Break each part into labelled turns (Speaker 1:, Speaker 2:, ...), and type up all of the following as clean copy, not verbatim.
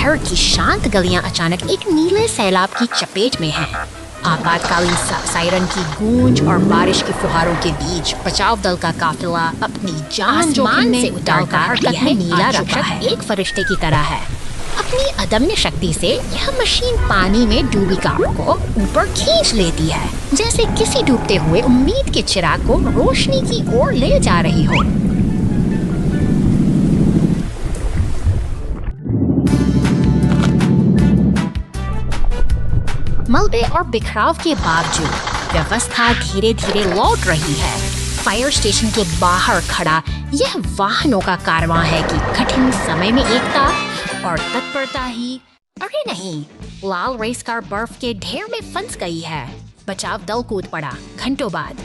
Speaker 1: शहर की शांत गलियां अचानक एक नीले सैलाब की चपेट में हैं। आपातकालीन सायरन की गूंज और बारिश की फुहारों के बीच बचाव दल का काफिला अपनी जान जोखिम में उतारकर हरकत में नीला रक्षक एक फरिश्ते की तरह है। अपनी अदम्य शक्ति से यह मशीन पानी में डूबी कार को ऊपर खींच लेती है, जैसे किसी डूबते हुए उम्मीद के चिराग को रोशनी की ओर ले जा रही हो। मलबे और बिखराव के बावजूद व्यवस्था धीरे धीरे लौट रही है। फायर स्टेशन के बाहर खड़ा यह वाहनों का कारवां है कि कठिन समय में एकता और तत्परता ही। अरे नहीं, लाल रेस कार बर्फ के ढेर में फंस गई है। बचाव दल कूद पड़ा घंटों बाद।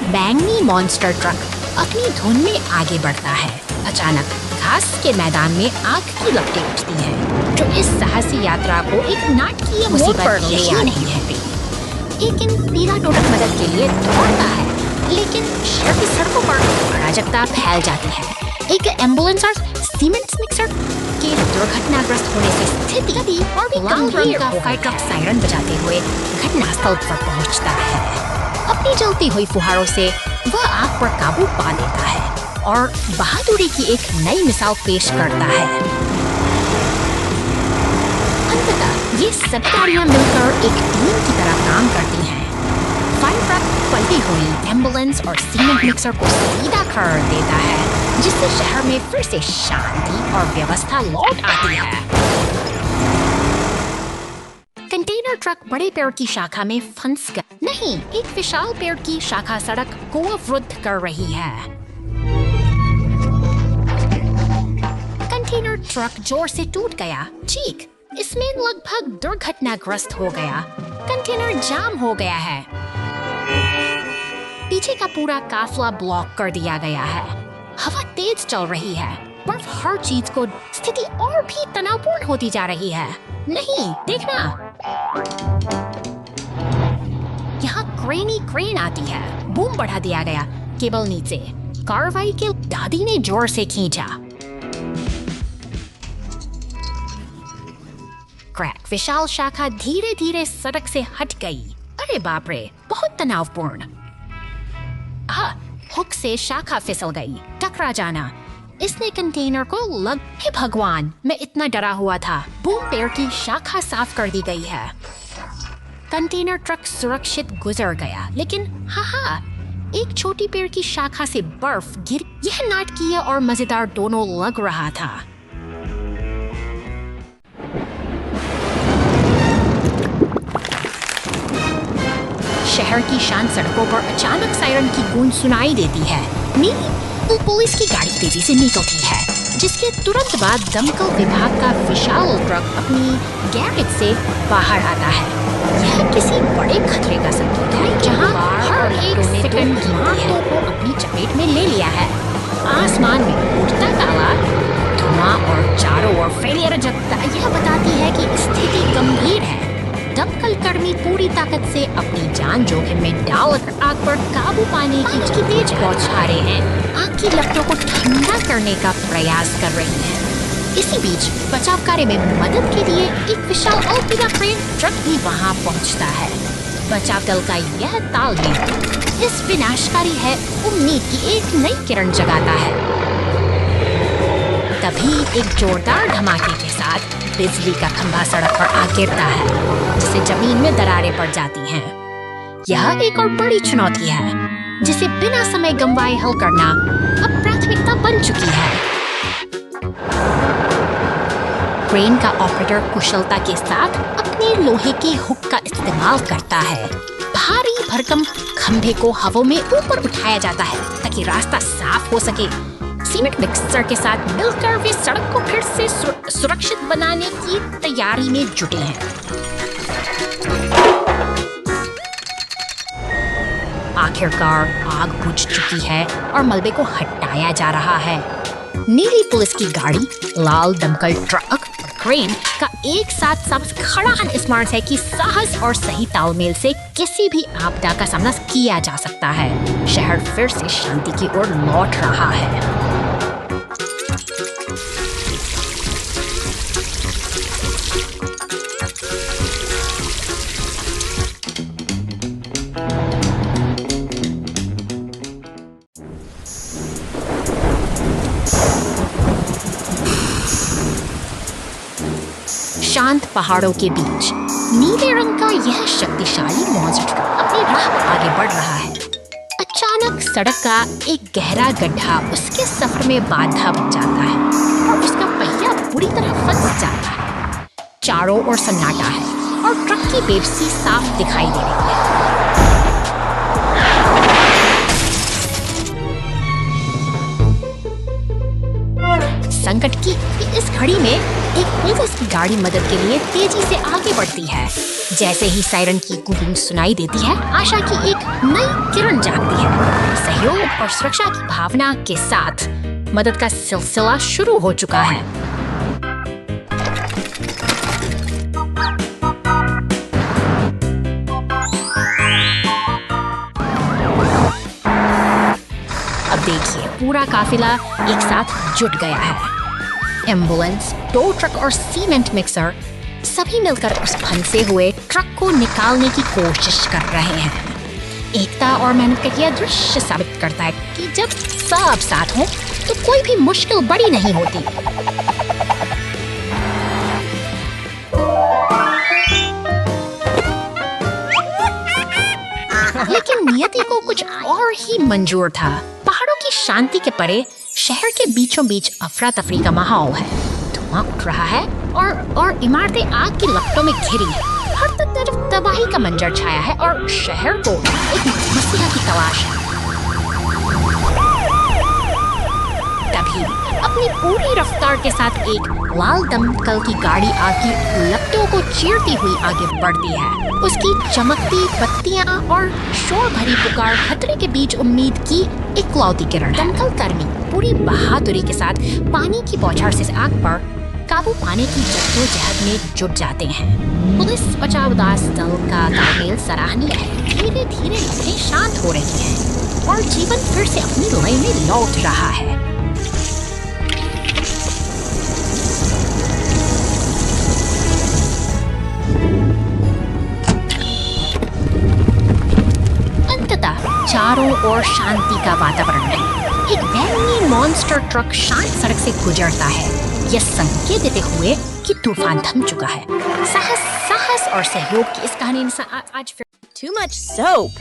Speaker 1: बैंगनी मॉन्स्टर ट्रक अपनी धुन में आगे बढ़ता है। अचानक घास के मैदान में आग की लपटें उठती हैं, जो इस साहसी यात्रा को एक नाटकीय मुसीबत पर ले आ रही है। लेकिन पीला टोटक मदद के लिए दौड़ता है, लेकिन शहर की सड़कों पर अराजकता फैल जाती है। एक एम्बुलेंस और सीमेंट मिक्सर के दुर्घटनाग्रस्त होने से स्थिति और भी लाल रंग का फायर ट्रक सायरन बजाते हुए घटनास्थल पर पहुंचता है। अपनी जलती हुई फुहारों से वह आग पर काबू पा लेता है और बहादुरी की एक नई मिसाल पेश करता है। अंततः ये सब गाड़ियां मिलकर एक टीम की तरह काम करती हैं। फायर ट्रक पलटी हुई एम्बुलेंस और सीमेंट मिक्सर को सीधा कर देता है, जिससे शहर में फिर से शांति और व्यवस्था लौट आती है। कंटेनर ट्रक बड़े पेड़ की शाखा में फंस गया। नहीं, एक विशाल पेड़ की शाखा सड़क को अवरुद्ध कर रही है। कंटेनर ट्रक जोर से टूट गया। चीख, इसमें लगभग दुर्घटनाग्रस्त हो गया। कंटेनर जाम हो गया है। पीछे का पूरा काफिला ब्लॉक कर दिया गया है। हवा तेज चल रही है। बर्फ हर चीज को स्थिति और भी तनावपूर्ण होती जा रही है। नहीं, देखना, यहाँ क्रेन आती है। बूम बढ़ा दिया गया। केबल नीचे। कार्रवाई के दादी ने जोर से खींचा। क्रैक, विशाल शाखा धीरे धीरे सड़क से हट गई। अरे बाप रे, बहुत तनावपूर्ण। हुक से शाखा फिसल गई। टकरा जाना। इसने कंटेनर को लग। हे भगवान, मैं इतना डरा हुआ था। बूम पेड़ की शाखा साफ कर दी गई है। कंटेनर ट्रक सुरक्षित गुजर गया, लेकिन एक छोटी पेड़ की शाखा से बर्फ गिर। यह नाटकीय और मजेदार दोनों लग रहा था। शहर की शांत सड़कों पर अचानक सायरन की गूंज सुनाई देती है। नीली पुलिस की गाड़ी तेजी से निकलती है, जिसके तुरंत बाद दमकल विभाग का विशाल ट्रक अपनी गैरेज से बाहर आता है। यह किसी बड़े खतरे का संकेत है, जहां हर एक सेकंड कीमती को अपनी चपेट में ले लिया है। आसमान में उड़ता काला धुआं और चारों ओर फैली अराजकता यह बताती है अपनी पूरी ताकत से अपनी जान जोखिम में डालकर आग पर काबू पाने की तेज बौछारें हैं आग की लपटों को ठंडा करने का प्रयास कर रही हैं। इसी बीच बचाव कार्य में मदद के लिए एक विशाल अल्पीडा क्रेन ट्रक भी वहां पहुंचता है। बचाव दल का यह तालमेल इस विनाशकारी है उम्मीद की एक नई किरण जगाता है। तभी एक जोरदार धमाके के साथ बिजली का खंभा सड़क पर आ गिरता है, जिससे जमीन में दरारें पड़ जाती हैं। यह एक और बड़ी चुनौती है, जिसे बिना समय गंवाए हल करना अब प्राथमिकता बन चुकी है। क्रेन का ऑपरेटर कुशलता के साथ अपने लोहे के हुक का इस्तेमाल करता है। भारी भरकम खंभे को हवा में ऊपर उठाया जाता है ताकि रास्ता साफ हो सके। सीमेंट मिक्सर के साथ मिलकर वे सड़क को फिर से सुरक्षित बनाने की तैयारी में जुटे हैं। आखिरकार आग बुझ चुकी है और मलबे को हटाया जा रहा है। नीली पुलिस की गाड़ी, लाल दमकल ट्रक और क्रेन का एक साथ सब खड़ा स्मरण है कि साहस और सही तालमेल से किसी भी आपदा का सामना किया जा सकता है। शहर फिर से शांति की ओर लौट रहा है। शांत पहाड़ों के बीच नीले रंग का यह शक्तिशाली मॉन्स्टर अपनी राह पर आगे बढ़ रहा है। अचानक सड़क का एक गहरा गड्ढा उसके सफर में बाधा बन जाता है और उसका पहिया बुरी तरह फंस जाता है। चारों ओर सन्नाटा है और ट्रक की बेबसी साफ दिखाई दे रही है। संकट की इस घड़ी में एक पुलिस की गाड़ी मदद के लिए तेजी से आगे बढ़ती है। जैसे ही सायरन की गूंज सुनाई देती है, आशा की एक नई किरण जागती है। सहयोग और सुरक्षा की भावना के साथ मदद का सिलसिला शुरू हो चुका है। अब देखिए, पूरा काफिला एक साथ जुट गया है। एम्बुलेंस, टो ट्रक और सीमेंट मिक्सर सभी मिलकर उस फंसे हुए ट्रक को निकालने की कोशिश कर रहे हैं। एकता और मेहनत का यह दृश्य साबित करता है कि जब सब साथ हों तो कोई भी मुश्किल बड़ी नहीं होती। लेकिन नियति को कुछ और ही मंजूर था। पहाड़ों की शांति के परे शहर के बीचों बीच अफरा तफरी का माहौल है। धुआं उठ रहा है और इमारतें आग की लपटों में घिरी हैं। हर तरफ तबाही का मंजर छाया है और शहर को एक मसीहा की तलाश है। तभी अपनी पूरी रफ्तार के साथ एक लाल दमकल की गाड़ी आग की लपटों को चीरती हुई आगे बढ़ती है। उसकी चमकती बत्तियां और शोर भरी पुकार खतरे के बीच उम्मीद की इकलौती किरण। दमकल कर्मी पूरी बहादुरी के साथ पानी की बौछार से आग पर काबू पाने की जद्दोजहद में जुट जाते हैं। पुलिस बचाव दल का तालमेल सराहनीय है। धीरे धीरे लपटें शांत हो रही हैं और जीवन फिर से अपनी लय में लौट रहा है। चारों ओर शांति का वातावरण है। एक बैरनी मॉन्स्टर ट्रक शांत सड़क से गुजरता है, यह संकेत देते हुए कि तूफान थम चुका है। साहस और सहयोग की इस कहानी ने आज फिर
Speaker 2: Too much soap.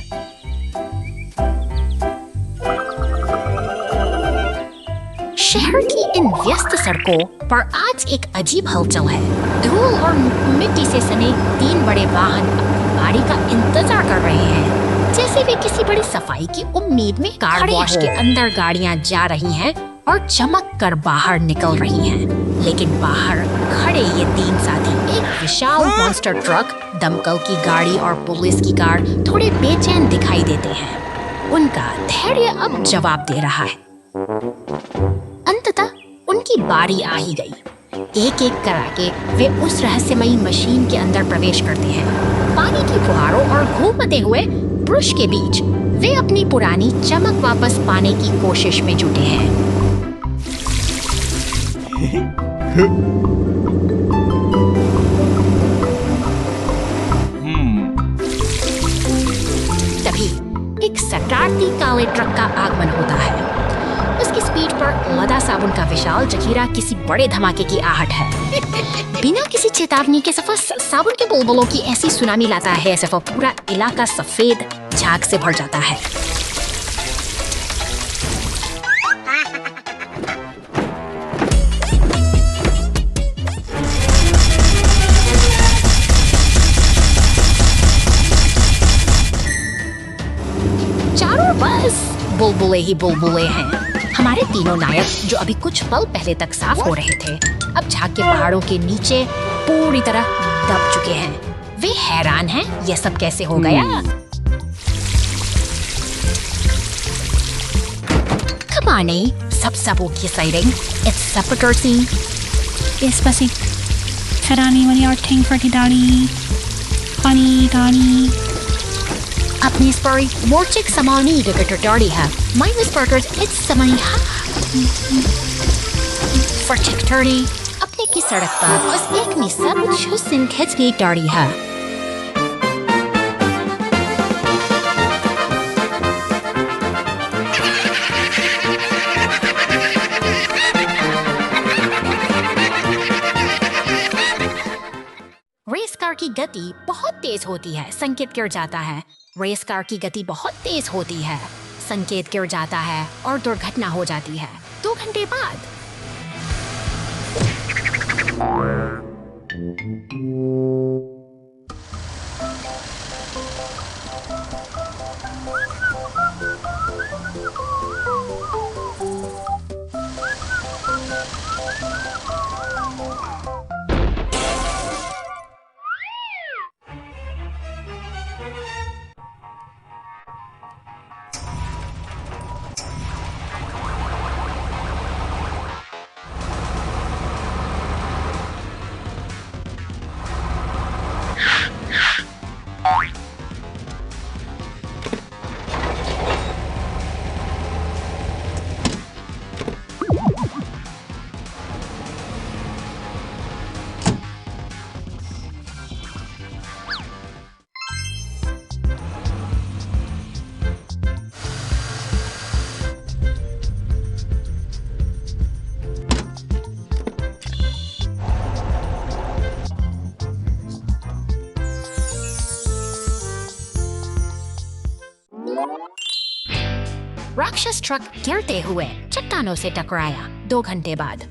Speaker 1: शहर की इन व्यस्त सड़कों पर आज एक अजीब हलचल है। धूल और मिट्टी से सने 3 बड़े वाहन अपनी बारी का इंतजार कर रहे हैं, जैसे वे किसी बड़ी सफाई की उम्मीद में कार वॉश के अंदर गाड़ियां जा रही हैं और चमक कर बाहर निकल रही हैं। लेकिन बाहर खड़े ये 3 साथी, एक विशाल मॉन्स्टर ट्रक, दमकल की गाड़ी और पुलिस की कार, थोड़े बेचैन दिखाई देते हैं। उनका धैर्य अब जवाब दे रहा है। अंततः उनकी बारी आ ही गई। एक एक करा के वे उस रहस्यमयी मशीन के अंदर प्रवेश करते हैं। पानी की फुहारों और घूमते हुए ब्रश के बीच वे अपनी पुरानी चमक वापस पाने की कोशिश में जुटे हैं। तभी एक शरारती काले ट्रक का आगमन होता है। उसकी स्पीड पर लदा साबुन का विशाल जखीरा किसी बड़े धमाके की आहट है। बिना किसी चेतावनी के सफा साबुन के बुलबुलों की ऐसी सुनामी लाता है, सफा पूरा इलाका सफेद झाग से भर जाता है। चारों बस बुलबुले ही बुलबुले हैं। हमारे तीनों नायक जो अभी कुछ पल पहले तक साफ हो रहे थे, अब झाग के पहाड़ों के नीचे पूरी तरह दब चुके हैं। वे हैरान हैं, यह सब कैसे हो गया? Come on, sabsabo exciting. It's sepulchre scene.
Speaker 2: Especially Ferrani when you're ting for Daddy. Honey, Daddy.
Speaker 1: अपनी स्परी मोर्चिक समानी डगर डाड़ी है। माइनस बर्गर्स इट्स समानी हा। फर्चिक टर्नी अपने की सड़क पर बस एक निस्सा मुझ हुस्न खिंच की डाड़ी है। रेस कार की गति बहुत तेज होती है, संकेत गिर जाता है। रेस कार की गति बहुत तेज होती है, संकेत गिर जाता है और दुर्घटना हो जाती है। 2 घंटे बाद राक्षस ट्रक गिरते हुए चट्टानों से टकराया। 2 घंटे बाद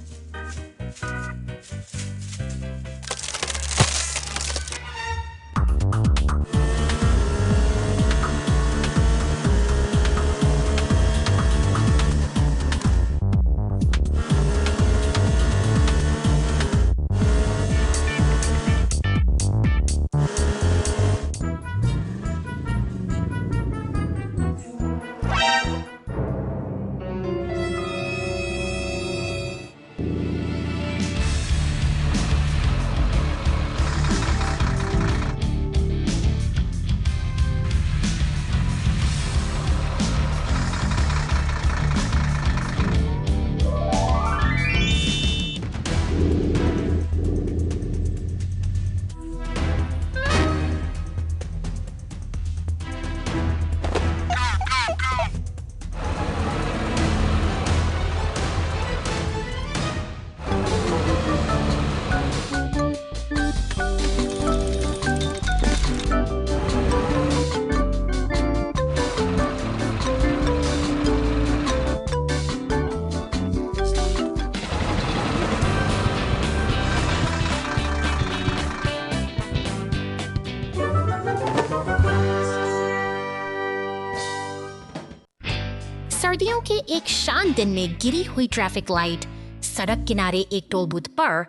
Speaker 1: सर्दियों के एक शांत दिन में गिरी हुई ट्रैफिक लाइट, सड़क किनारे एक टोल बूथ पर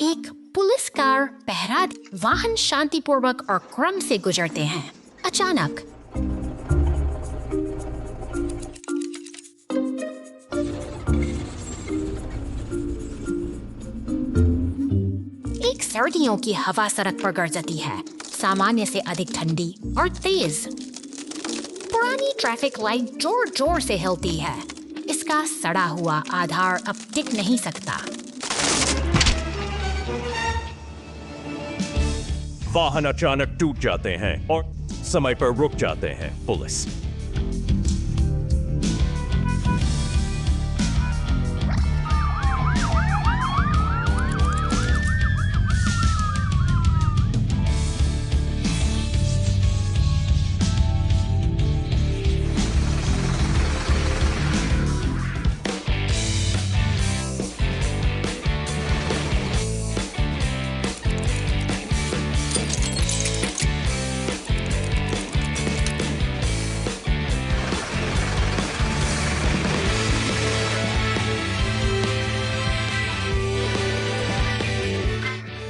Speaker 1: एक पुलिस कार पहरा वाहन शांतिपूर्वक और क्रम से गुजरते हैं। अचानक सर्दियों की हवा सड़क पर गरजती है, सामान्य से अधिक ठंडी और तेज। पुरानी ट्रैफिक लाइट जोर जोर से हिलती है। इसका सड़ा हुआ आधार अब टिक नहीं सकता।
Speaker 3: वाहन अचानक टूट जाते हैं और समय पर रुक जाते हैं। पुलिस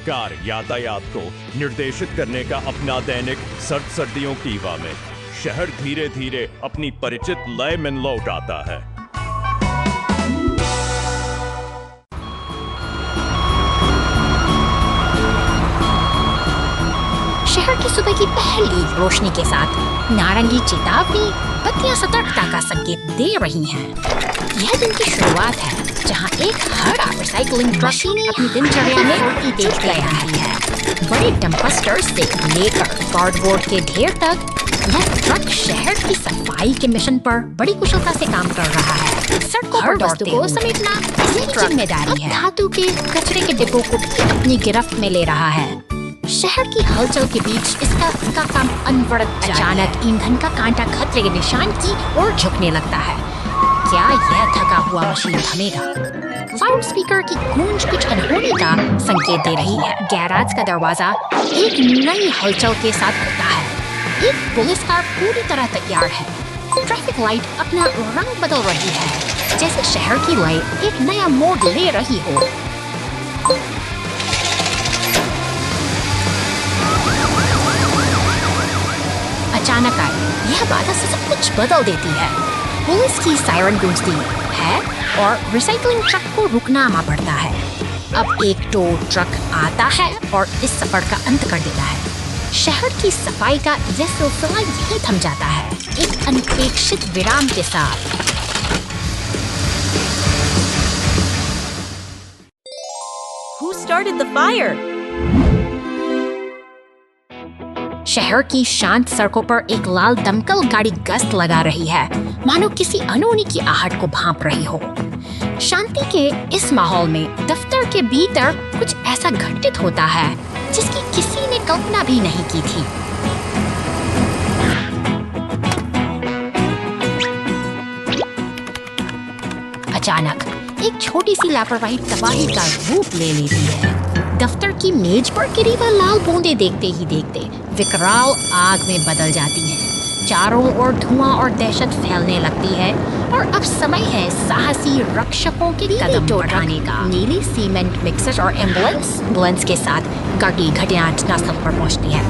Speaker 3: कार यातायात को निर्देशित करने का अपना दैनिक सर्दियों की हवा में शहर धीरे धीरे अपनी परिचित लय में लौट आता है।
Speaker 1: शहर की सुबह की पहली रोशनी के साथ नारंगी चेतावनी बत्तियां सतर्कता का संकेत दे रही हैं। यह दिन की शुरुआत है जहां एक हरा रिसाइकलिंग मशीन अपनी दिनचर्या में उल्टी देख गया है। बड़े डंपस्टर से लेकर कार्डबोर्ड के ढेर तक यह ट्रक शहर की सफाई के मिशन पर बड़ी कुशलता से काम कर रहा है। सड़कों पर वस्तु को समेटना इसकी जिम्मेदारी है। धातु के कचरे के डिब्बों को भी अपनी गिरफ्त में ले रहा है। शहर की हलचल के बीच इसका काम अनवरत अचानक ईंधन का कांटा खतरे के निशान की ओर झुकने लगता है। क्या यह थका हुआ मशीन थमेगा? लाउड स्पीकर की गूंज कुछ अनहोनी का संकेत दे रही है। गैराज का दरवाजा एक नई हलचल के साथ खुलता है। एक पुलिस कार पूरी तरह तैयार है। ट्रैफिक लाइट अपना रंग बदल रही है, जैसे शहर की लय एक नया मोड़ ले रही हो। अचानक आई यह बाधा से सब कुछ बदल देती है। पुलिस की सायरन गूंजती है और रिसाइकलिंग ट्रक को रुकना पड़ता है। अब एक टो ट्रक आता है और इस सफर का अंत कर देता है। शहर की सफाई का यह सिलसिला यही थम जाता है, एक अनपेक्षित विराम के साथ।
Speaker 4: Who started the fire?
Speaker 1: शहर की शांत सड़कों पर एक लाल दमकल गाड़ी गश्त लगा रही है, मानो किसी अनहोनी की आहट को भांप रही हो। शांति के इस माहौल में दफ्तर के भीतर कुछ ऐसा घटित होता है जिसकी किसी ने कल्पना भी नहीं की थी। अचानक एक छोटी सी लापरवाही तबाही का रूप ले लेती है। दफ्तर की मेज पर गिरी वह लाल बूंदें देखते ही देखते विकराल आग में बदल जाती हैं। चारों ओर धुआं और दहशत फैलने लगती है और अब समय है साहसी रक्षकों के कदम बढ़ाने का। नीली सीमेंट मिक्सर और एम्बुलेंस के साथ गाड़ी घटनास्थल पर पहुंचती है।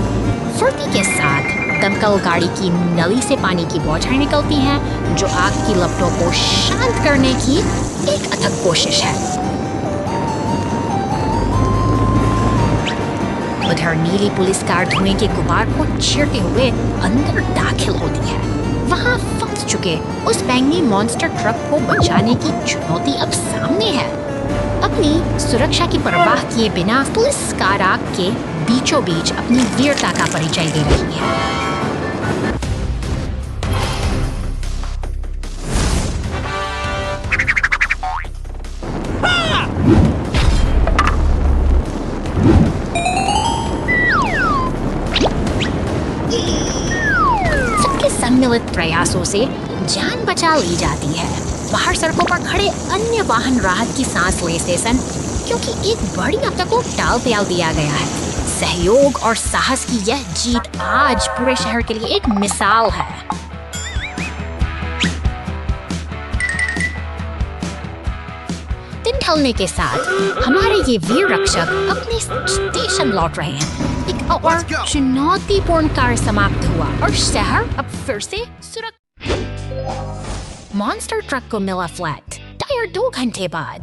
Speaker 1: फुर्ती के साथ दमकल गाड़ी की नली से पानी की बौछारें निकलती हैं, जो आग की लपटों को शांत करने की एक अथक कोशिश है। उधर नीली पुलिस कार धुएं के गुबार को चीरते हुए अंदर दाखिल होती है। वहां फंस चुके उस बैंगनी मॉन्स्टर ट्रक को बचाने की चुनौती अब सामने है। अपनी सुरक्षा की परवाह किए बिना पुलिस कार आग के बीचों बीच अपनी वीरता का परिचय दे रही है। सम्मिलित प्रयासों से जान बचा ली जाती है। बाहर सड़कों पर खड़े अन्य वाहन राहत की सांस लेते सन, क्योंकि एक बड़ी आपदा को टाल दिया गया है। सहयोग और साहस की यह जीत आज पूरे शहर के लिए एक मिसाल है। दिन ढलने के साथ हमारे ये वीर रक्षक अपने स्टेशन लौट रहे हैं। एक और चुनौतीपूर्ण कार्य समाप्त हुआ और शहर अब फिर से सुरक्षित। मॉन्स्टर ट्रक को मिला फ्लैट टायर 2 घंटे बाद।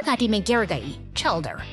Speaker 1: घाटी में गिर गई। चल दर।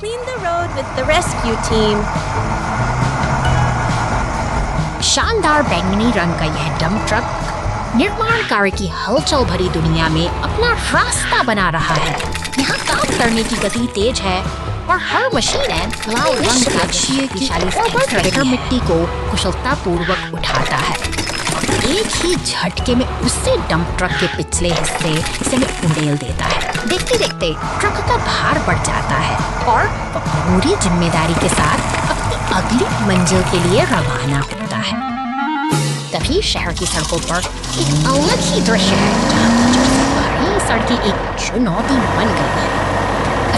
Speaker 4: Clean the road with the rescue team.
Speaker 1: शानदार बैंगनी रंग का यह डंप ट्रक निर्माण कार्य की हलचल भरी दुनिया में अपना रास्ता बना रहा है। यहाँ काम करने की गति तेज है और हर मशीन लाल रंग का शक्तिशाली ट्रैक्टर मिट्टी को कुशलतापूर्वक उठाता है। एक ही झटके में उससे डंप ट्रक के पिछले हिस्से में उड़ेल देता है। देखते देखते ट्रक का भार बढ़ जाता है और पूरी जिम्मेदारी के साथ अपनी अगली मंजिल के लिए रवाना होता है। तभी शहर की सड़कों पर एक अलग ही दृश्य है जहाँ बड़ी सड़कें एक चुनौती बन गई है।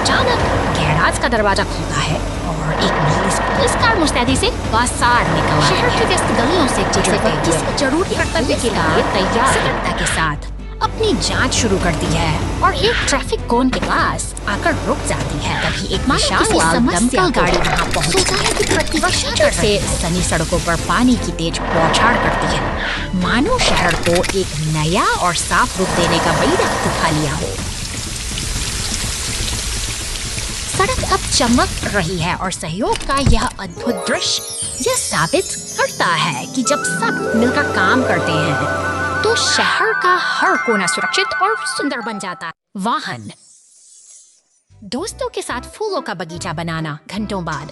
Speaker 1: अचानक गैराज का दरवाजा खुलता है और एक नीली पुलिस कार मुस्तैदी से बाजार निकल शहर की व्यस्त गलियों से गुजरते किसी जरूरी कर्तव्य के लिए तैयार सतर्कता के साथ अपनी जांच शुरू करती है और एक ट्रैफिक कोन के पास आकर रुक जाती है। तभी एक विशाल दमकल गाड़ी वहां पहुंचता है कि प्रतिवर्षों से सनी सड़कों पर पानी की तेज बौछार करती है, मानो शहर को एक नया और साफ रूप देने का बड़ी वक्त उठा लिया हो। सड़क अब चमक रही है और सहयोग का यह अद्भुत दृश्य यह साबित करता है कि जब सब मिलकर काम करते हैं तो शहर का हर कोना सुरक्षित और सुंदर बन जाता है। वाहन दोस्तों के साथ फूलों का बगीचा बनाना घंटों बाद।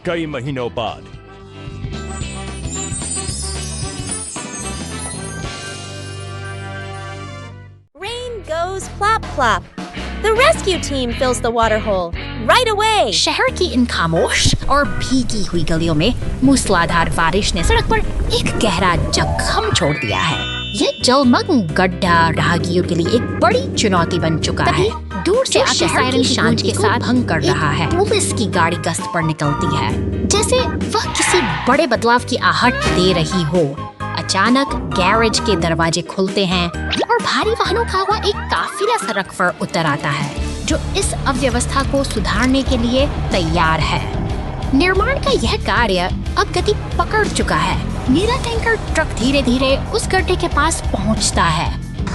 Speaker 3: कई महीनों बाद।
Speaker 4: Rain goes plop plop. The rescue team fills the water hole right away.
Speaker 1: शहर की इन खामोश और भीगी हुई गलियों में मूसलाधार बारिश ने सड़क पर एक गहरा जख्म छोड़ दिया है। यह जलमग्न गड्ढा राहगीरों के लिए एक बड़ी चुनौती बन चुका है। दूर से शहर की शांति के साथ भंग कर रहा है। पुलिस की गाड़ी गश्त पर निकलती है, जैसे वह किसी बड़े बदलाव की आहट दे रही हो। अचानक गैरेज के दरवाजे खुलते हैं और भारी वाहनों का हुआ एक काफिला सड़क पर उतर आता है, जो इस अव्यवस्था को सुधारने के लिए तैयार है। निर्माण का यह कार्य अब गति पकड़ चुका है। नीला टैंकर ट्रक धीरे धीरे उस गड्ढे के पास पहुंचता है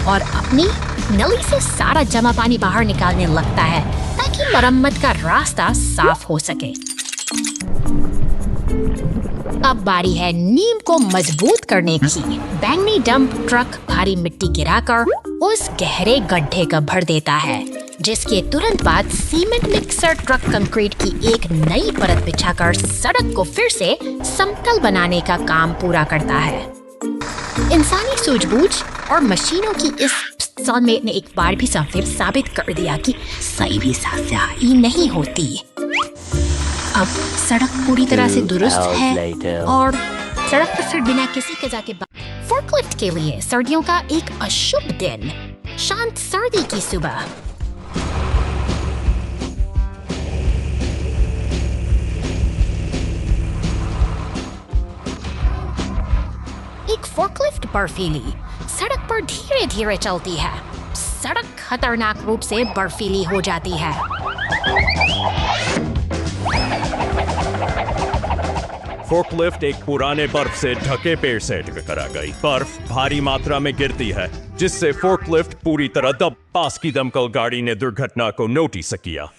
Speaker 1: और अपनी नली से सारा जमा पानी बाहर निकालने लगता है, ताकि मरम्मत का रास्ता साफ हो सके। अब बारी है नींव को मजबूत करने की। बैंगनी डंप ट्रक भारी मिट्टी गिराकर उस गहरे गड्ढे को भर देता है, जिसके तुरंत बाद सीमेंट मिक्सर ट्रक कंक्रीट की एक नई परत बिछाकर सड़क को फिर से समतल बनाने का काम पूरा करता है। इंसानी सूझबूझ और मशीनों की इस सौंदर्य ने एक बार भी साबित कर दिया कि सही भी सफाई नहीं होती। अब सड़क पूरी तरह से दुरुस्त है और सड़क पर फिर बिना किसी कजा के बाद फोर्कलिफ्ट के लिए सर्दियों का एक अशुभ दिन। शांत सर्दी की सुबह। एक फोर्कलिफ्ट बर्फीली सड़क पर धीरे धीरे चलती है। सड़क खतरनाक रूप से बर्फीली हो जाती है।
Speaker 3: फोर्कलिफ्ट एक पुराने बर्फ से ढके पेड़ से टकरा गई। बर्फ भारी मात्रा में गिरती है, जिससे फोर्कलिफ्ट पूरी तरह दब। पास की दमकल गाड़ी ने दुर्घटना को नोटिस किया।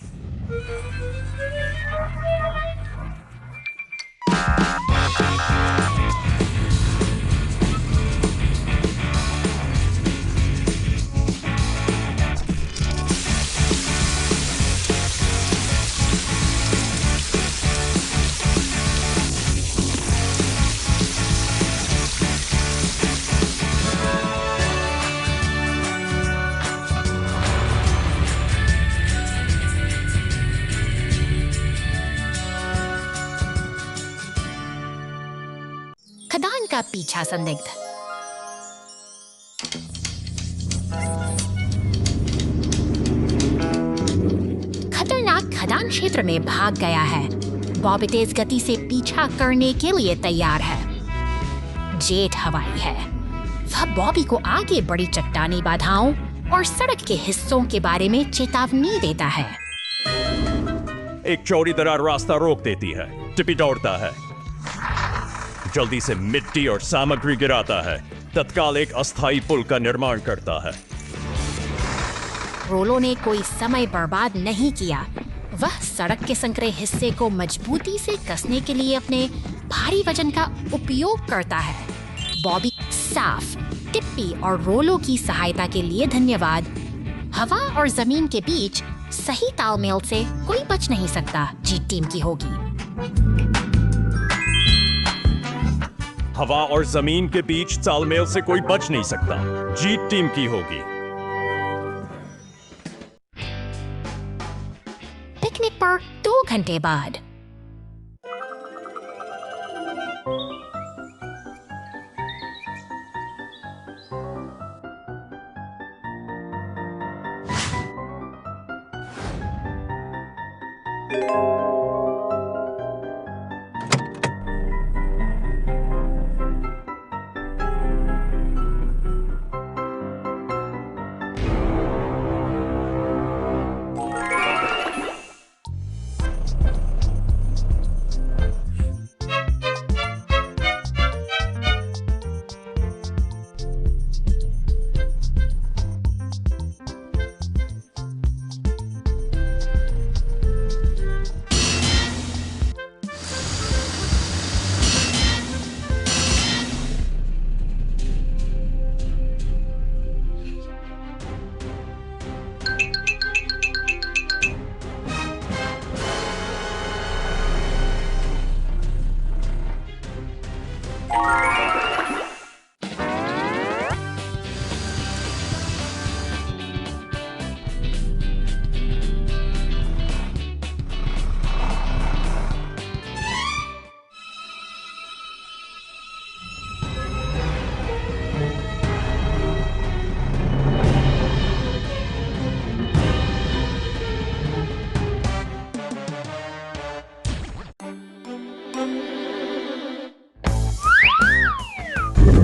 Speaker 1: खदान का पीछा संदिग्ध। खतरनाक खदान क्षेत्र में भाग गया है। बॉबी तेज गति से पीछा करने के लिए तैयार है। जेट हवाई है। वह बॉबी को आगे बड़ी चट्टानी बाधाओं और सड़क के हिस्सों के बारे में चेतावनी देता है।
Speaker 3: एक चौड़ी दरार रास्ता रोक देती है। टिपी दौड़ता है, जल्दी से मिट्टी और सामग्री गिराता है। तत्काल एक अस्थायी पुल का निर्माण करता है।
Speaker 1: रोलो ने कोई समय बर्बाद नहीं किया। वह सड़क के संकरे हिस्से को मजबूती से कसने के लिए अपने भारी वजन का उपयोग करता है। बॉबी साफ, टिप्पी और रोलो की सहायता के लिए धन्यवाद। हवा और जमीन के बीच सही तालमेल से कोई बच नहीं सकता। जीत टीम की होगी।
Speaker 3: हवा और जमीन के बीच तालमेल से कोई बच नहीं सकता। जीत टीम की होगी।
Speaker 1: पिकनिक पर 2 घंटे बाद।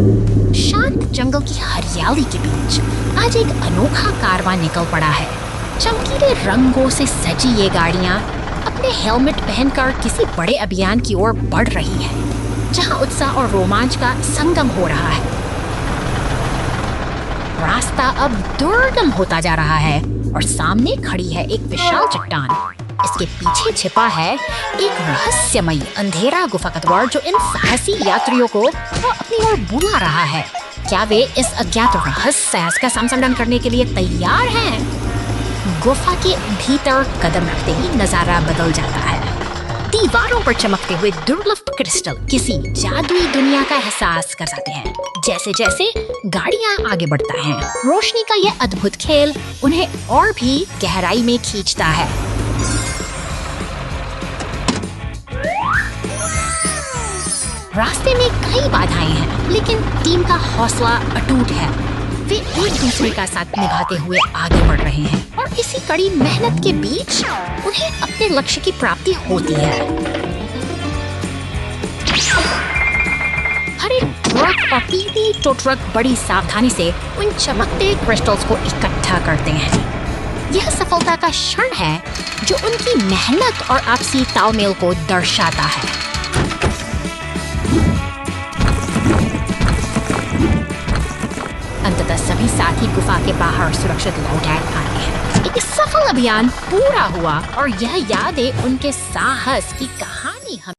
Speaker 1: शांत जंगल की हरियाली के बीच आज एक अनोखा कारवां निकल पड़ा है। चमकीले रंगों से सजी ये गाड़ियां अपने हेलमेट पहनकर किसी बड़े अभियान की ओर बढ़ रही है, जहां उत्साह और रोमांच का संगम हो रहा है। रास्ता अब दुर्गम होता जा रहा है और सामने खड़ी है एक विशाल चट्टान। इसके पीछे छिपा है एक रहस्यमयी अंधेरा गुफा का द्वार जो इन साहसी यात्रियों को अपनी ओर बुला रहा है। क्या वे इस अज्ञात रहस्य का संचालन करने के लिए तैयार हैं? गुफा के भीतर कदम रखते ही नजारा बदल जाता है। दीवारों पर चमकते हुए दुर्लभ क्रिस्टल किसी जादुई दुनिया का एहसास कराते हैं। जैसे जैसे गाड़ियां आगे बढ़ता है, रोशनी का यह अद्भुत खेल उन्हें और भी गहराई में खींचता है। रास्ते में कई बाधाएं हैं, लेकिन टीम का हौसला अटूट है। वे एक दूसरे का साथ निभाते हुए आगे बढ़ रहे हैं और इसी कड़ी मेहनत के बीच उन्हें अपने लक्ष्य की प्राप्ति होती है। हर एक ट्रक और पीली टो ट्रक बड़ी सावधानी से उन चमकते क्रिस्टल्स को इकट्ठा करते हैं। यह सफलता का क्षण है जो उनकी मेहनत और आपसी तालमेल को दर्शाता है। अंततः सभी साथी गुफा के बाहर सुरक्षित लौट आए हैं। एक सफल अभियान पूरा हुआ और यह यादें उनके साहस की कहानी हम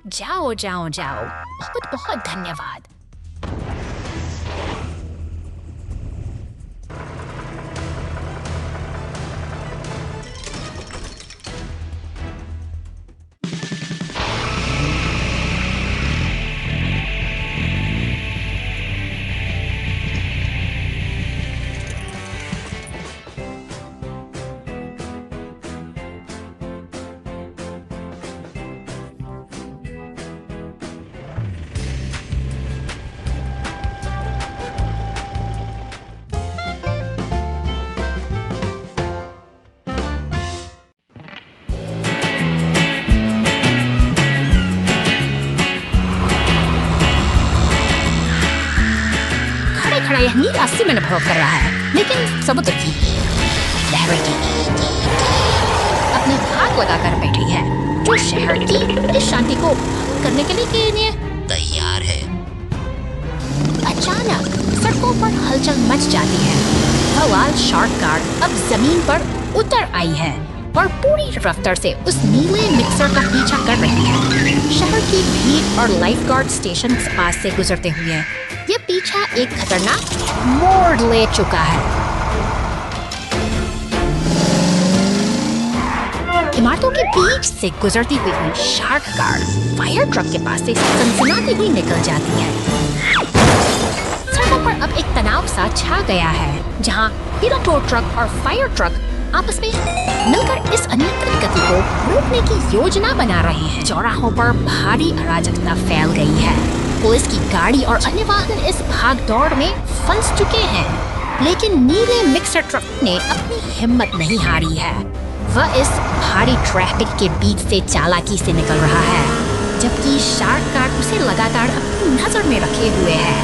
Speaker 1: जाओ जाओ जाओ। बहुत बहुत धन्यवाद। खड़ा यह नील अस्सी में अनुभव कर रहा है, लेकिन समुद्र की लहरें अपनी भाग लगाकर बैठी है, जो शहर की इस शांति को करने के लिए तैयार है। अचानक सड़कों पर हलचल मच जाती है। हवाल शार्क कार अब जमीन पर उतर आई है और पूरी रफ्तार से उस नीले मिक्सर का पीछा कर रही है। शहर की भीड़ और लाइफ गार्ड स्टेशन पास से गुजरते हुए यह पीछा एक खतरनाक मोड़ ले चुका है। इमारतों के बीच से गुजरती हुई शार्क कार फायर ट्रक के पास से सनसनाती हुई निकल जाती है। सड़कों पर अब एक तनाव सा छा गया है, जहां टो ट्रक और फायर ट्रक आपस में मिलकर इस अनियंत्रित गति को रोकने की योजना बना रहे हैं। चौराहों पर भारी अराजकता फैल गई है। पुलिस की गाड़ी और अन्य वाहन इस भाग दौड़ में फंस चुके हैं। लेकिन नीले मिक्सर ट्रक ने अपनी हिम्मत नहीं हारी है। वह इस भारी ट्रैफिक के बीच से चालाकी से निकल रहा है, जबकि शार्क कार उसे लगातार अपनी नजर में रखे हुए है।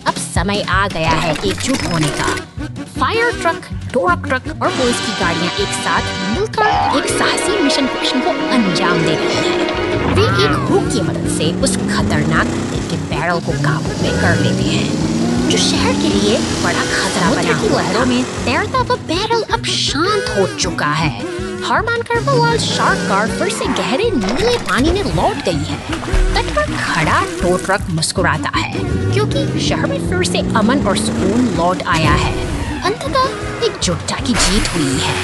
Speaker 1: अब समय आ गया है एकजुट होने का। फायर ट्रक, टोरक ट्रक और पुलिस की गाड़ियां एक साथ मिलकर एक साहसी मिशन को अंजाम दे रही हैं। वे एक हुक की मदद से उस खतरनाक तेल के बैरल को काबू में कर लेते हैं, जो शहर के लिए बड़ा खतरा बना हुआ लहरों में तैरता वह बैरल अब शांत हो चुका है। हार मानकर वो लाल शार्क कार फिर से गहरे नीले पानी में लौट गई है। तट पर खड़ा टो ट्रक मुस्कुराता है, क्योंकि शहर में फिर से अमन और सुकून लौट आया है। अंततः एकजुटता की जीत हुई है।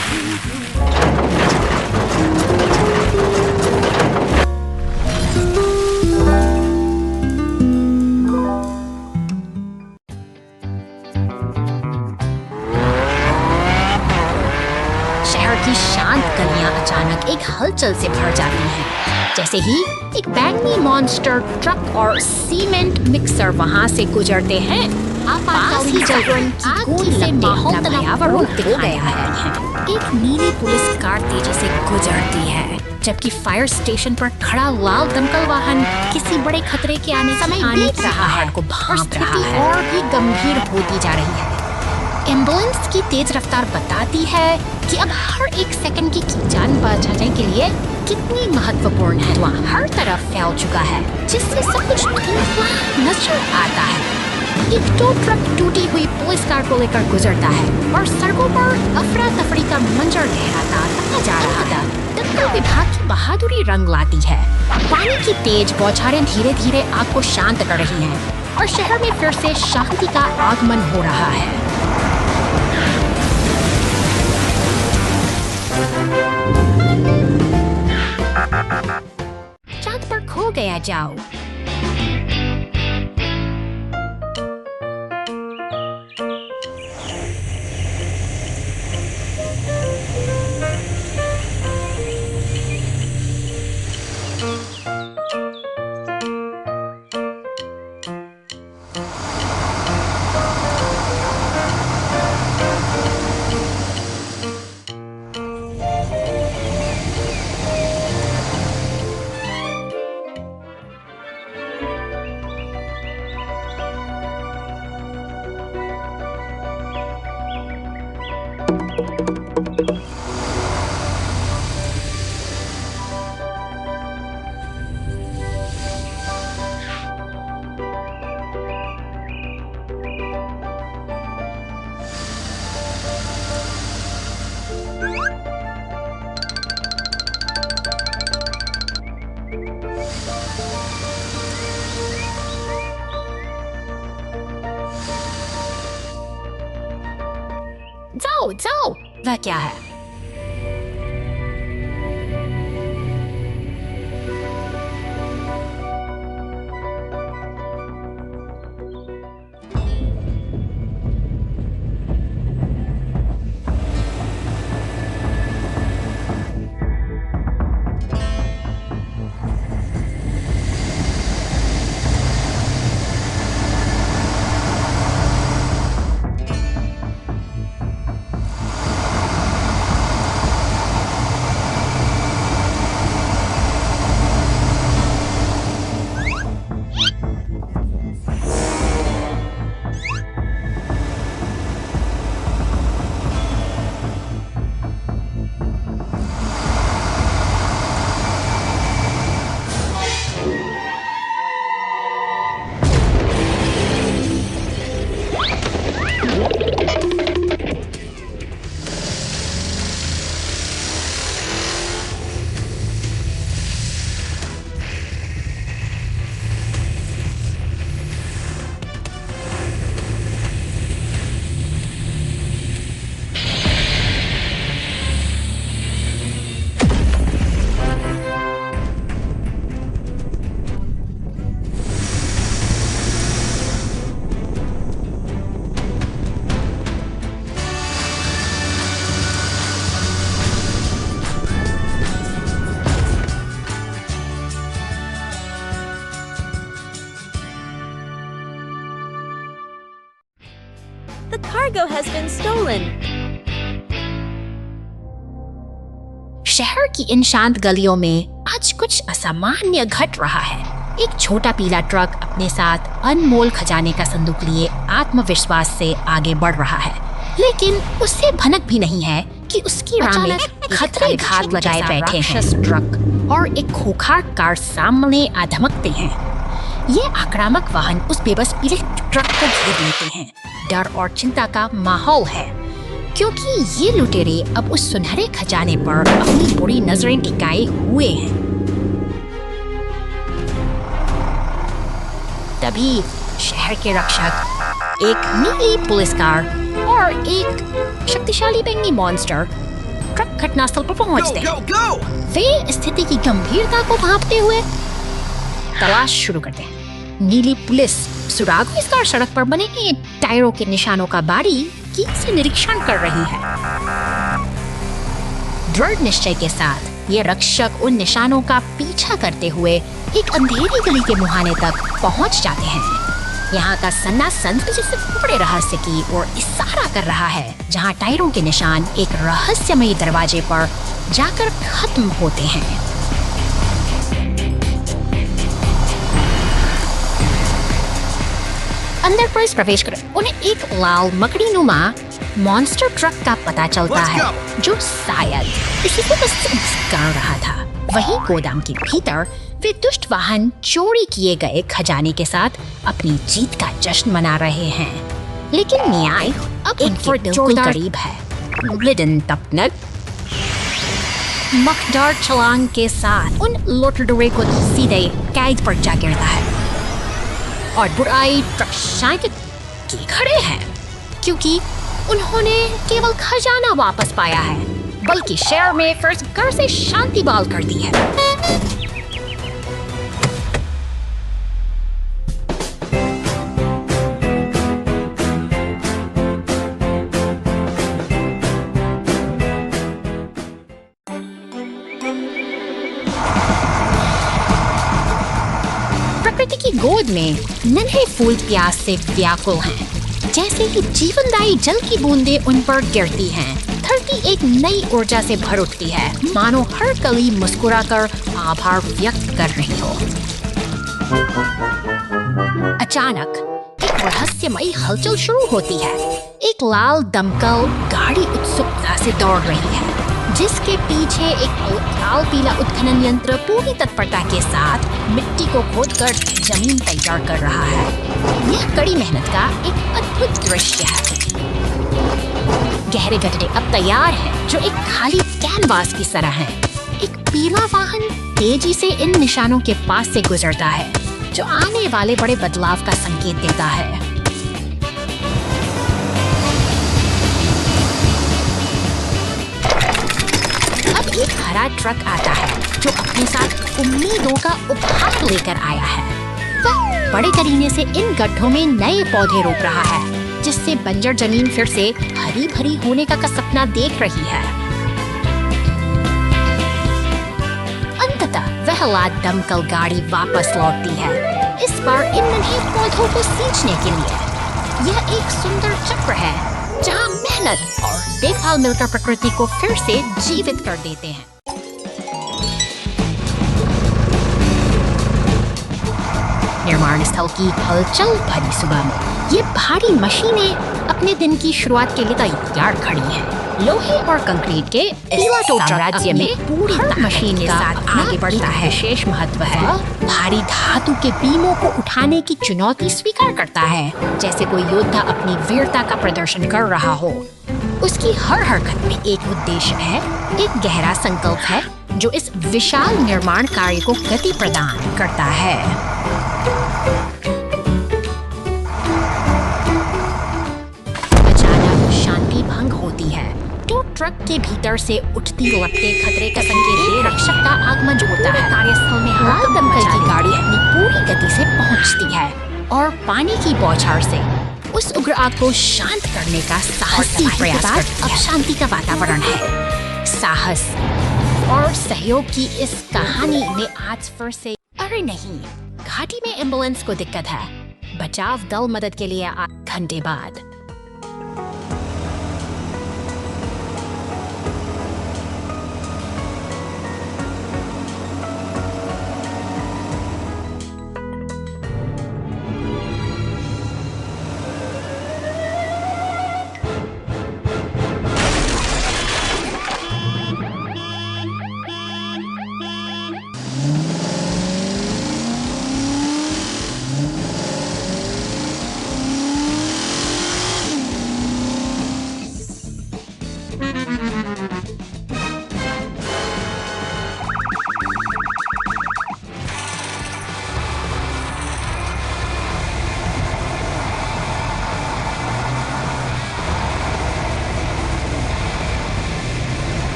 Speaker 1: शहर की शांत गलियां अचानक एक हलचल से भर जाती हैं, जैसे ही एक बैंगनी मॉन्स्टर ट्रक और सीमेंट मिक्सर वहां से गुजरते हैं। आपातकालीन जागरण की गूंज से माहौल तनावपूर्ण दिखाया है। एक नीली पुलिस कार तेजी से गुजरती है, जबकि फायर स्टेशन पर खड़ा लाल दमकल वाहन किसी बड़े खतरे के आने रहा है को भांप रहा है और भी गंभीर होती जा रही है। एम्बुलेंस की तेज रफ्तार बताती है कि अब हर एक सेकंड की जान बचाने के लिए कितनी महत्वपूर्ण है। वहाँ हर तरफ फैल चुका है, जिससे सब कुछ धुंधला नजर आता है। एक टो ट्रक टूटी हुई पुलिस कार को लेकर गुजरता है और सड़कों पर अफरा तफरी का मंजर गहराता जा रहा था। दमकल विभाग की बहादुरी रंग लाती है। पानी की तेज बौछारें धीरे धीरे आग को शांत कर रही हैं और शहर में फिर से शांति का आगमन हो रहा है। चांद पर खो गया जाओ। जाओ जाओ। वह क्या है?
Speaker 4: The cargo has been stolen.
Speaker 1: शहर की इन शांत गलियों में आज कुछ असामान्य घट रहा है। एक छोटा पीला ट्रक अपने साथ अनमोल खजाने का संदूक लिए आत्मविश्वास से आगे बढ़ रहा है, लेकिन उससे भनक भी नहीं है कि उसकी राह में खतरे घात लगाए बैठे हैं। ट्रक और एक खोखा कार सामने आ धमकते हैं। ये आक्रामक वाहन उस बेबस पीले ट्रक को घेर लेते हैं। डर और चिंता का माहौल है, क्योंकि ये लुटेरे अब उस सुनहरे खजाने पर अपनी बुरी नजरें टिकाए हुए हैं। तभी शहर के रक्षक, एक नीली पुलिस कार और एक शक्तिशाली बैंगी मॉन्स्टर ट्रक घटनास्थल पर पहुंचते हैं। वे स्थिति की गंभीरता को भांपते हुए तलाश शुरू करते हैं। नीली पुलिस सुराग इस कार सड़क पर बने टायरों के निशानों का बारीकी से निरीक्षण कर रही है। दृढ़ निश्चय के साथ ये रक्षक उन निशानों का पीछा करते हुए एक अंधेरी गली के मुहाने तक पहुंच जाते हैं। यहाँ का सन्ना संत जिसे बड़े रहस्य की ओर इशारा कर रहा है, जहाँ टायरों के निशान एक रहस्यमयी दरवाजे पर जाकर खत्म होते हैं। अंदर प्रवेश कर उन्हें एक लाल मकड़ीनुमा मॉन्स्टर ट्रक का पता चलता है, जो शायद इसी को कर रहा था। वहीं गोदाम के भीतर वे दुष्ट वाहन चोरी किए गए खजाने के साथ अपनी जीत का जश्न मना रहे हैं, लेकिन न्याय अब उनके बिल्कुल करीब है। ग्लिडन तपनक मकदार छलांग के साथ उन लुटेरों को सीधे कैद पर जा गिरता है और बुराई ट्रक शायद के खड़े हैं, क्योंकि उन्होंने केवल खजाना वापस पाया है, बल्कि शहर में फिर घर से शांति बहाल कर दी है। प्रकृति की गोद में नन्हे फूल प्यास से व्याकुल हैं। जैसे ही जीवनदायी जल की बूंदें उन पर गिरती हैं, धरती एक नई ऊर्जा से भर उठती है, मानो हर कली मुस्कुराकर आभार व्यक्त कर रही हो। अचानक एक रहस्यमयी हलचल शुरू होती है। एक लाल दमकल गाड़ी उत्सुकता से दौड़ रही है, जिसके पीछे एक लाल पीला उत्खनन यंत्र पूरी तत्परता के साथ मिट्टी को खोदकर जमीन तैयार कर रहा है। यह कड़ी मेहनत का एक अद्भुत दृश्य है। गहरे गड्ढे अब तैयार हैं, जो एक खाली कैनवास की तरह हैं। एक पीला वाहन तेजी से इन निशानों के पास से गुजरता है, जो आने वाले बड़े बदलाव का संकेत देता है। एक हरा ट्रक आता है, जो अपने साथ उम्मीदों का उपहार लेकर आया है। वह बड़े करीने से इन गड्ढों में नए पौधे रोप रहा है, जिससे बंजर जमीन फिर से हरी भरी होने का सपना देख रही है। अंततः वह लाल दमकल गाड़ी वापस लौटती है, इस बार इन नन्हे पौधों को सींचने के लिए। यह एक सुंदर चक्र है, जहाँ मेहनत और देखभाल मिलकर प्रकृति को फिर से जीवित कर देते हैं। निर्माण स्थल की हलचल भरी सुबह में ये भारी मशीनें अपने दिन की शुरुआत के लिए तैयार खड़ी हैं। लोहे और कंक्रीट के इस साम्राज्य में पूरी मशीन के साथ आगे बढ़ता है। विशेष महत्व है, भारी धातु के बीमों को उठाने की चुनौती स्वीकार करता है, जैसे कोई योद्धा अपनी वीरता का प्रदर्शन कर रहा हो। उसकी हर हरकत में एक उद्देश्य है, एक गहरा संकल्प है, जो इस विशाल निर्माण कार्य को गति प्रदान करता है। अचानक शांति भंग होती है, तो ट्रक के भीतर से उठती लपटें खतरे का संकेत दे रक्षक का आगमन होता है। कार्यस्थल में लाल दमकल की गाड़ी अपनी पूरी गति से पहुंचती है और पानी की बौछार से उस उग्र आग को शांत करने का साहसी प्रयास करती है। अब शांति का वातावरण है। साहस और सहयोग की इस कहानी में आज फिर से अरे नहीं, घाटी में एम्बुलेंस को दिक्कत है। बचाव दल मदद के लिए घंटे बाद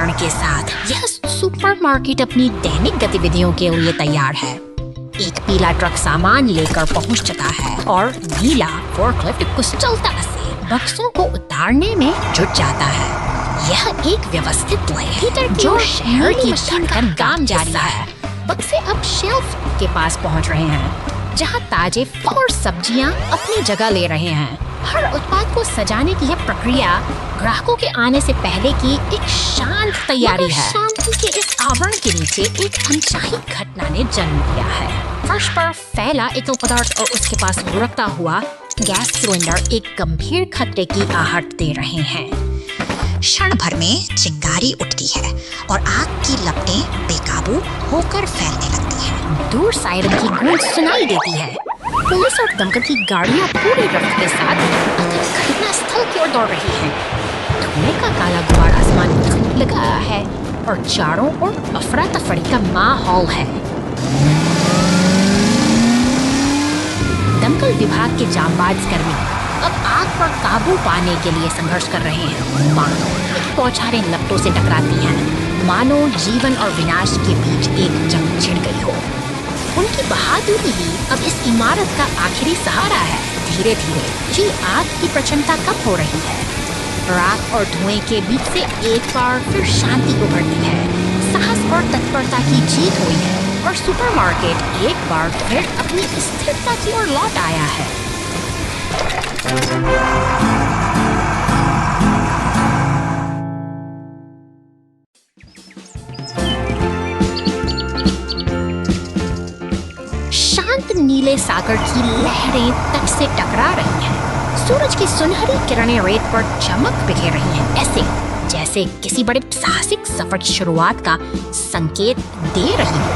Speaker 1: उपकरण के साथ यह सुपरमार्केट अपनी दैनिक गतिविधियों के लिए तैयार है। एक पीला ट्रक सामान लेकर पहुंच जाता है और नीला फोर्कलिफ्ट कुशलता से बक्सों को उतारने में जुट जाता है। यह एक व्यवस्थित लय जो शहर की धड़कन काम जारी है। बक्से अब शेल्फ के पास पहुंच रहे हैं, जहां ताजे फल और सब्जियां अपनी जगह ले रहे हैं। हर उत्पाद को सजाने की यह प्रक्रिया ग्राहकों के आने से पहले की एक शांत तैयारी है। शांति के इस आवरण के नीचे एक अनचाही घटना ने जन्म लिया है। फर्श पर फैला एकल पदार्थ और उसके पास लुढ़कता हुआ गैस सिलेंडर एक गंभीर खतरे की आहट दे रहे हैं।
Speaker 5: क्षण भर में चिंगारी उठती है और आग की लपटें बेकाबू होकर फैलने लगती हैं।
Speaker 1: दूर सायरन की गूंज सुनाई देती है। पुलिस और दमकल की गाड़ियां पूरी रफ्त के साथ घटना स्थल की ओर दौड़ रही हैं। धुएं का काला गुबार आसमान में लगा है और चारों ओर अफरा तफरी का माहौल है। दमकल विभाग के जांबाज कर्मी अब आग पर काबू पाने के लिए संघर्ष कर रहे हैं। मानो बौछारें लपटों से टकराती हैं, मानो जीवन और विनाश के बीच एक जंग छिड़ गई हो। उनकी बहादुरी ही अब इस इमारत का आखिरी सहारा है। धीरे धीरे ये आग की प्रचंडता कम हो रही है। राख और धुएं के बीच से एक बार फिर शांति उभरती है। साहस और तत्परता की जीत हुई है और सुपरमार्केट एक बार फिर अपनी स्थिरता की ओर लौट आया है। शांत नीले सागर की लहरें तट से टकरा रही हैं। सूरज की सुनहरी किरणें रेत पर चमक बिखेर रही हैं, ऐसे जैसे किसी बड़े साहसिक सफर की शुरुआत का संकेत दे रही हो।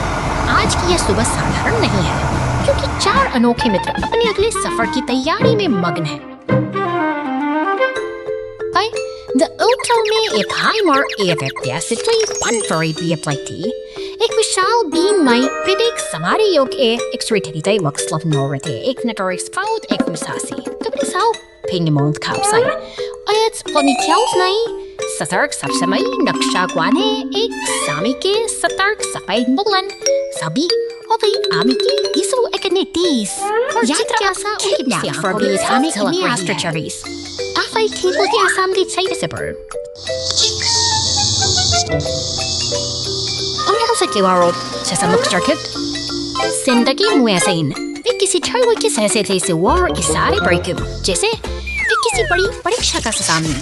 Speaker 1: आज की यह सुबह साधारण नहीं है, क्योंकि 4 अनोखे मित्र अपने अगले सफर की तैयारी में मग्न हैं। De auto में एक हाइमर A50 panfaribiaplati. Ik speciaal bien mij pidik samari ook ik sritite lux love norite. Ik notorious fout ik misasi. Dat is how pingemond kapsai. Het planetels mij satark sapsamai naksha guane ik samike satark sapai bulan sabi obi amiki isu ekanitis. Yatra sa kidnap for biasami ini astrocharis. Afay kilo di asam di say disappear. से किवारो जैसा मुख्तर kit जिंदगी मुआसिन वे किसी छड़वे के सहसे थे से वार इशारे break जैसे वे किसी बड़ी परीक्षा का सामने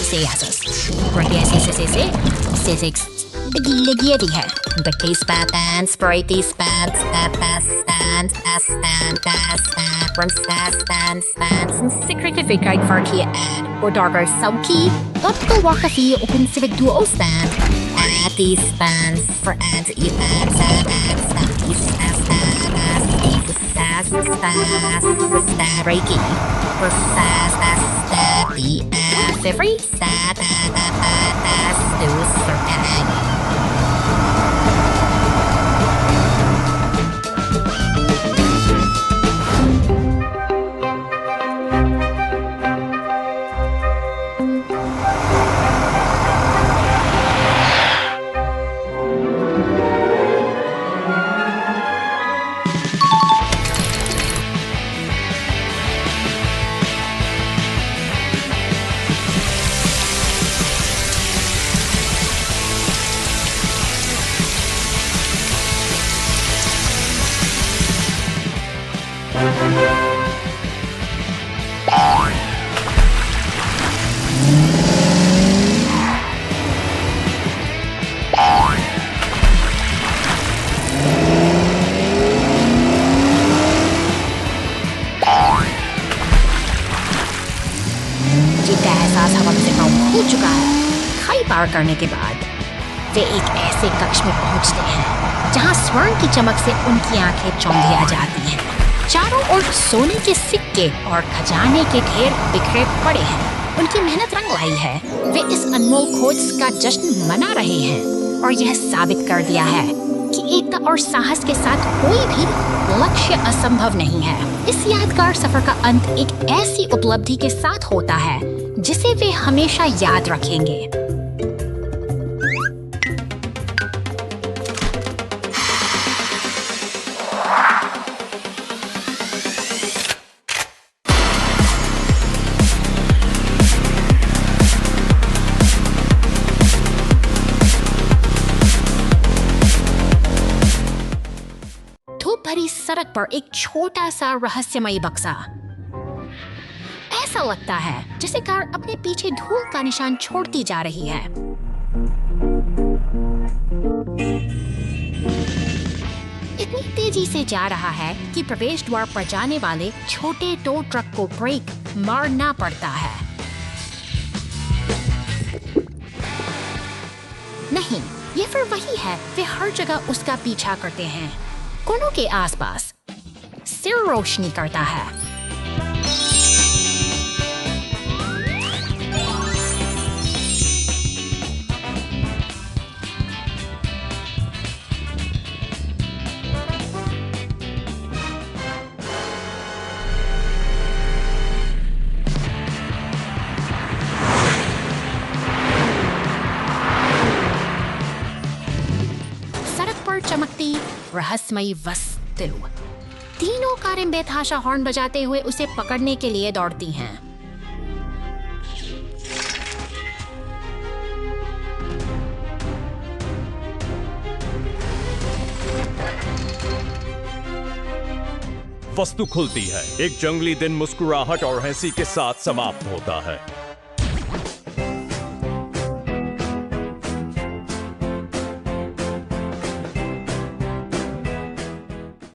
Speaker 1: से आसस रगे से लगी है बटे स्पैंस variety स्पैंस Certificate for Kia ad or darker Sauki, optical Wakafi open civic duo stand at these stands for ads events Reiki for every for करने के बाद वे एक ऐसे कक्ष में पहुंचते हैं जहां स्वर्ण की चमक से उनकी आंखें चौंधिया जाती हैं। चारों ओर सोने के सिक्के और खजाने के ढेर बिखरे पड़े हैं। उनकी मेहनत रंग लाई है। वे इस अनमोल खोज का जश्न मना रहे हैं और यह साबित कर दिया है कि एकता और साहस के साथ कोई भी लक्ष्य असंभव नहीं है। इस यादगार सफर का अंत एक ऐसी उपलब्धि के साथ होता है जिसे वे हमेशा याद रखेंगे। सड़क पर एक छोटा सा रहस्यमयी बक्सा। ऐसा लगता है जैसे कार अपने पीछे धूल का निशान छोड़ती जा रही है। इतनी तेजी से जा रहा है कि प्रवेश द्वार पर जाने वाले छोटे टो ट्रक को ब्रेक मारना पड़ता है। नहीं, ये फिर वही है। वे हर जगह उसका पीछा करते हैं। कोनों के आसपास सिर रोशनी करता है। चमकती रहस्यमयी वस्तु। तीनों कारें बेतहाशा हॉर्न बजाते हुए उसे पकड़ने के लिए दौड़ती हैं।
Speaker 3: वस्तु खुलती है। एक जंगली दिन मुस्कुराहट और हंसी के साथ समाप्त होता है।